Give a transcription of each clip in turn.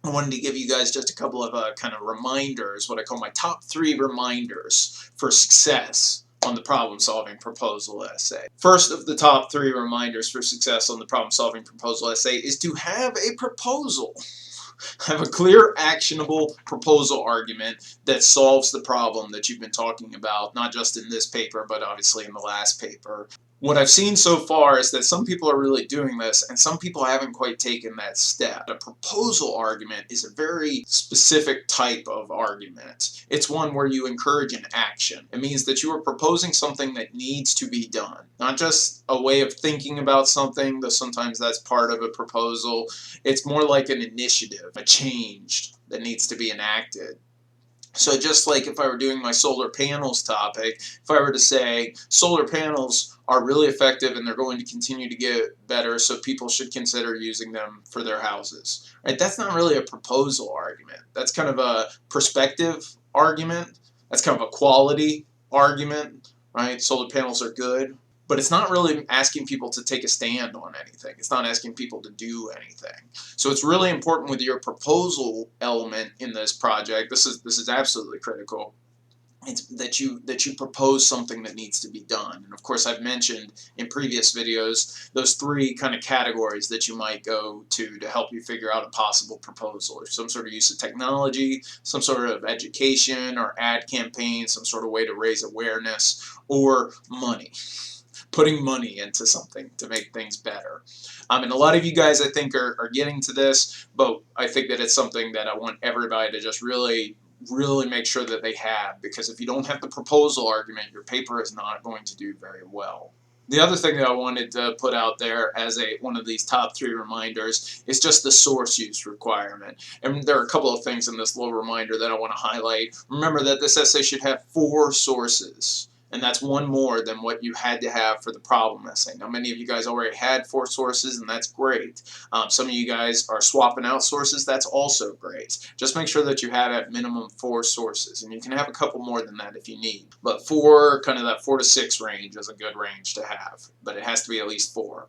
I wanted to give you guys just a couple of kind of reminders, what I call my top 3 reminders for success on the problem-solving proposal essay. First of the top 3 reminders for success on the problem-solving proposal essay is to have a proposal. Have a clear, actionable proposal argument that solves the problem that you've been talking about, not just in this paper, but obviously in the last paper. What I've seen so far is that some people are really doing this, and some people haven't quite taken that step. A proposal argument is a very specific type of argument. It's one where you encourage an action. It means that you are proposing something that needs to be done, not just a way of thinking about something, though sometimes that's part of a proposal. It's more like an initiative, a change that needs to be enacted. So just like if I were doing my solar panels topic, if I were to say solar panels are really effective and they're going to continue to get better, so people should consider using them for their houses, right? That's not really a proposal argument. That's kind of a perspective argument. That's kind of a quality argument, right? Solar panels are good. But it's not really asking people to take a stand on anything. It's not asking people to do anything. So it's really important with your proposal element in this project. This is absolutely critical. It's that you propose something that needs to be done. And of course, I've mentioned in previous videos those 3 kind of categories that you might go to help you figure out a possible proposal, or some sort of use of technology, some sort of education or ad campaign, some sort of way to raise awareness, or money. Putting money into something to make things better. And a lot of you guys, I think, are getting to this, but I think that it's something that I want everybody to just really make sure that they have, because if you don't have the proposal argument, your paper is not going to do very well. The other thing that I wanted to put out there as one of these top 3 reminders is just the source use requirement. And there are a couple of things in this little reminder that I want to highlight. Remember that this essay should have 4 sources. And that's 1 more than what you had to have for the problem essay. Now, many of you guys already had 4 sources, and that's great. Some of you guys are swapping out sources. That's also great. Just make sure that you have at minimum 4 sources, and you can have a couple more than that if you need. But 4, kind of that 4 to 6 range is a good range to have, but it has to be at least 4.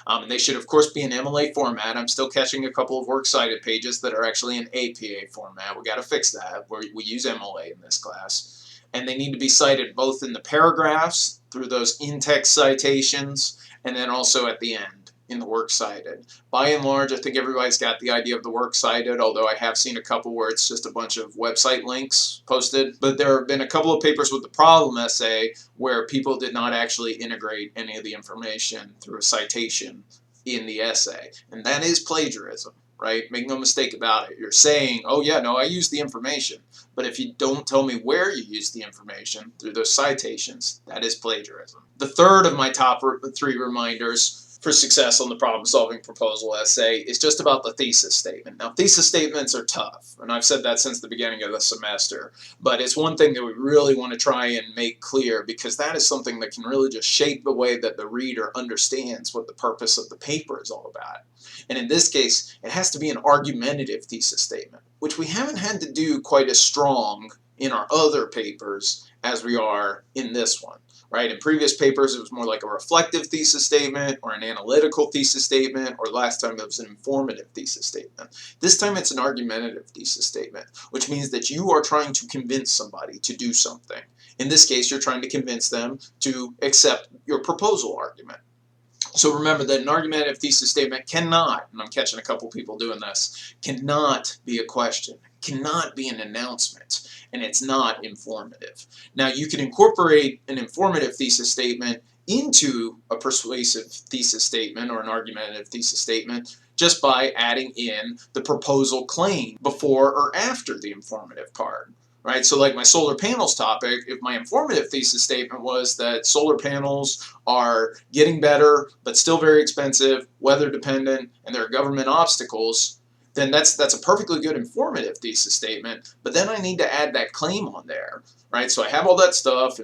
And they should, of course, be in MLA format. I'm still catching a couple of works cited pages that are actually in APA format. We got to fix that. We use MLA in this class. And they need to be cited both in the paragraphs through those in-text citations, and then also at the end in the works cited. By and large, I think everybody's got the idea of the works cited, although I have seen a couple where it's just a bunch of website links posted. But there have been a couple of papers with the problem essay where people did not actually integrate any of the information through a citation in the essay. And that is plagiarism. Right? Make no mistake about it. You're saying, oh yeah, no, I used the information. But if you don't tell me where you used the information through those citations, that is plagiarism. The third of my top 3 reminders for success on the problem-solving proposal essay is just about the thesis statement. Now, thesis statements are tough, and I've said that since the beginning of the semester, but it's one thing that we really want to try and make clear, because that is something that can really just shape the way that the reader understands what the purpose of the paper is all about. And in this case, it has to be an argumentative thesis statement, which we haven't had to do quite as strong in our other papers as we are in this one. Right? In previous papers, it was more like a reflective thesis statement or an analytical thesis statement, or last time it was an informative thesis statement. This time it's an argumentative thesis statement, which means that you are trying to convince somebody to do something. In this case, you're trying to convince them to accept your proposal argument. So remember that an argumentative thesis statement cannot, and I'm catching a couple people doing this, cannot be a question, cannot be an announcement, and it's not informative. Now, you can incorporate an informative thesis statement into a persuasive thesis statement or an argumentative thesis statement just by adding in the proposal claim before or after the informative part. Right? So like my solar panels topic, if my informative thesis statement was that solar panels are getting better but still very expensive, weather dependent, and there are government obstacles, then that's a perfectly good informative thesis statement, but then I need to add that claim on there. Right? So I have all that stuff,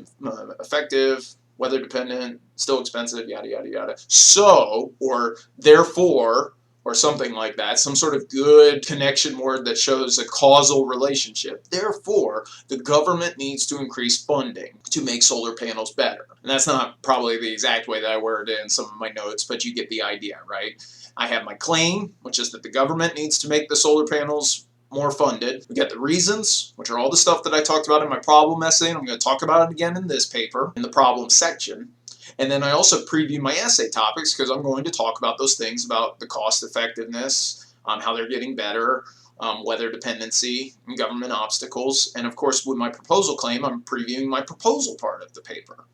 effective, weather dependent, still expensive, yada yada yada. So, or therefore, or something like that, some sort of good connection word that shows a causal relationship. Therefore, the government needs to increase funding to make solar panels better. And that's not probably the exact way that I worded it in some of my notes, but you get the idea, right? I have my claim, which is that the government needs to make the solar panels more funded. We got the reasons, which are all the stuff that I talked about in my problem essay, and I'm going to talk about it again in this paper, in the problem section. And then I also preview my essay topics because I'm going to talk about those things about the cost effectiveness, how they're getting better, weather dependency, and government obstacles. And of course, with my proposal claim, I'm previewing my proposal part of the paper.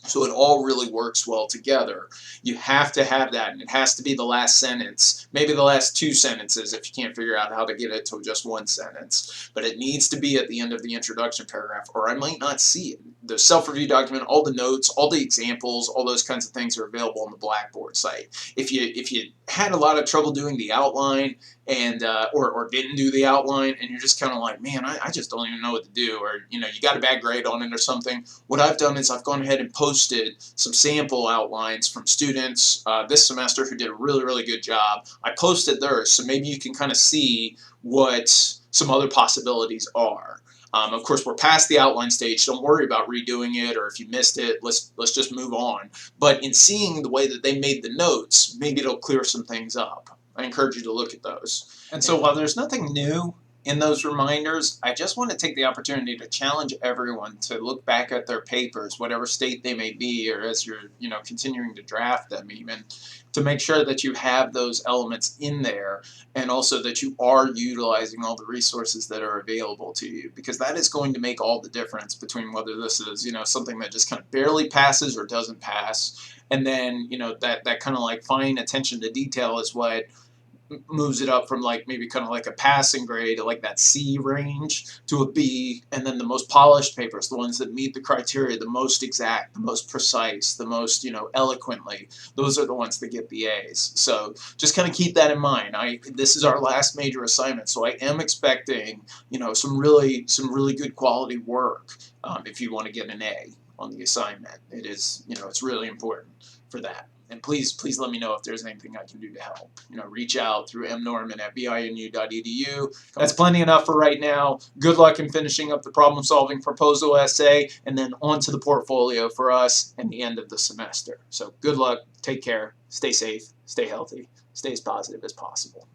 So it all really works well together. You have to have that, and it has to be the last sentence, maybe the last two sentences if you can't figure out how to get it to just one sentence. But it needs to be at the end of the introduction paragraph, or I might not see it. The self-review document, all the notes, all the examples, all those kinds of things are available on the Blackboard site. If you had a lot of trouble doing the outline and or didn't do the outline, and you're just kind of like, man, I just don't even know what to do, or you got a bad grade on it or something, what I've done is I've gone ahead and posted some sample outlines from students this semester who did a really good job. I posted theirs, so maybe you can kind of see what some other possibilities are. Of course, we're past the outline stage. Don't worry about redoing it, or if you missed it, let's just move on. But in seeing the way that they made the notes, maybe it'll clear some things up. I encourage you to look at those. And so while there's nothing new in those reminders, I just want to take the opportunity to challenge everyone to look back at their papers, whatever state they may be, or as you're continuing to draft them even, to make sure that you have those elements in there, and also that you are utilizing all the resources that are available to you, because that is going to make all the difference between whether this is something that just kind of barely passes or doesn't pass. And then that kind of like fine attention to detail is what moves it up from like maybe kind of like a passing grade to like that C range to a B, and then the most polished papers, the ones that meet the criteria the most exact, the most precise, the most eloquently, those are the ones that get the A's. So just kind of keep that in mind. This is our last major assignment, so I am expecting some really good quality work if you want to get an A on the assignment. It is it's really important for that. And please let me know if there's anything I can do to help. Reach out through mnorman@binu.edu. That's plenty enough for right now. Good luck in finishing up the problem-solving proposal essay, and then on to the portfolio for us at the end of the semester. So good luck, take care, stay safe, stay healthy, stay as positive as possible.